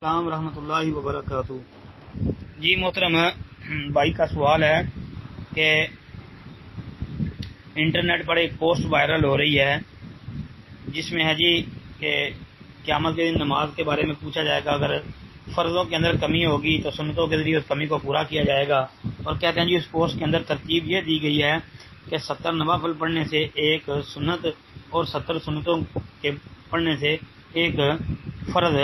السلام ورحمۃ اللہ وبرکاتہ۔ جی محترم بھائی کا سوال ہے کہ انٹرنیٹ پر ایک پوسٹ وائرل ہو رہی ہے جس میں ہے جی کہ قیامت کے دن نماز کے بارے میں پوچھا جائے گا، اگر فرضوں کے اندر کمی ہوگی تو سنتوں کے ذریعے اس کمی کو پورا کیا جائے گا، اور کہتے ہیں جی اس پوسٹ کے اندر ترتیب یہ دی گئی ہے کہ 70 نوافل پڑھنے سے ایک سنت اور 70 سنتوں کے پڑھنے سے ایک فرض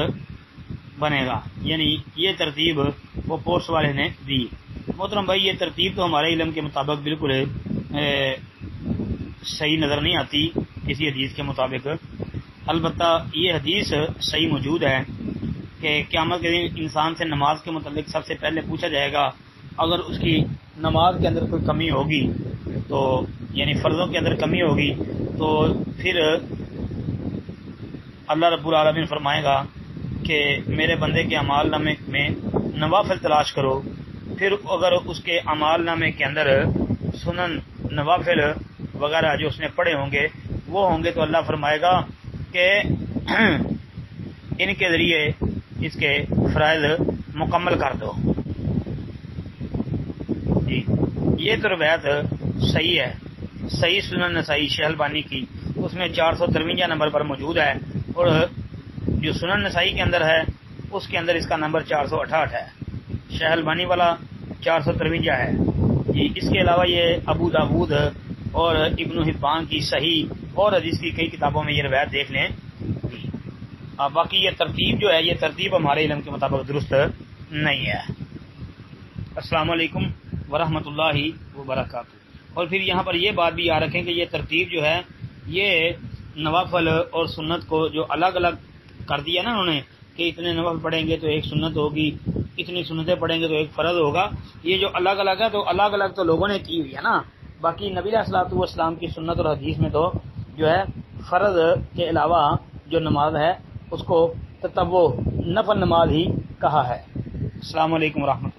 بنے گا، یعنی یہ ترتیب وہ پوسٹ والے نے دی۔ محترم بھائی، یہ ترتیب تو ہمارے علم کے مطابق بالکل صحیح نظر نہیں آتی کسی حدیث کے مطابق۔ البتہ یہ حدیث صحیح موجود ہے کہ قیامت کے دن انسان سے نماز کے متعلق سب سے پہلے پوچھا جائے گا، اگر اس کی نماز کے اندر کوئی کمی ہوگی تو یعنی فرضوں کے اندر کمی ہوگی تو پھر اللہ رب العالمین فرمائے گا کہ میرے بندے کے اعمال نامے میں نوافل تلاش کرو، پھر اگر اس کے اعمال نامے کے اندر سنن نوافل وغیرہ جو اس نے پڑھے ہوں گے وہ ہوں گے تو اللہ فرمائے گا کہ ان کے ذریعے اس کے فرائض مکمل کر دو۔ جی یہ تو روایت صحیح ہے، صحیح سنن نسائی شیخ البانی کی، اس میں 453 نمبر پر موجود ہے، اور جو سنن نسائی کے اندر ہے اس کے اندر اس کا نمبر 468 ہے، شیخ البانی والا 453 ہے۔ جی اس کے علاوہ یہ ابو داود اور ابن حبان کی صحیح اور حدیث کی کئی کتابوں میں یہ روایت دیکھ لیں۔ باقی یہ ترتیب جو ہے یہ ترتیب ہمارے علم کے مطابق درست نہیں ہے۔ السلام علیکم ورحمۃ اللہ وبرکاتہ۔ اور پھر یہاں پر یہ بات بھی یاد رکھیں کہ یہ ترتیب جو ہے یہ نوافل اور سنت کو جو الگ الگ کر دیا نا انہوں نے کہ اتنے نوافل پڑھیں گے تو ایک سنت ہوگی، اتنی سنتیں پڑھیں گے تو ایک فرض ہوگا، یہ جو الگ الگ ہے تو الگ الگ تو لوگوں نے کی ہوئی ہے نا۔ باقی نبی علیہ الصلوۃ والسلام کی سنت اور حدیث میں تو جو ہے فرض کے علاوہ جو نماز ہے اس کو تطوع نفل نماز ہی کہا ہے۔ السلام علیکم ورحمۃ اللہ۔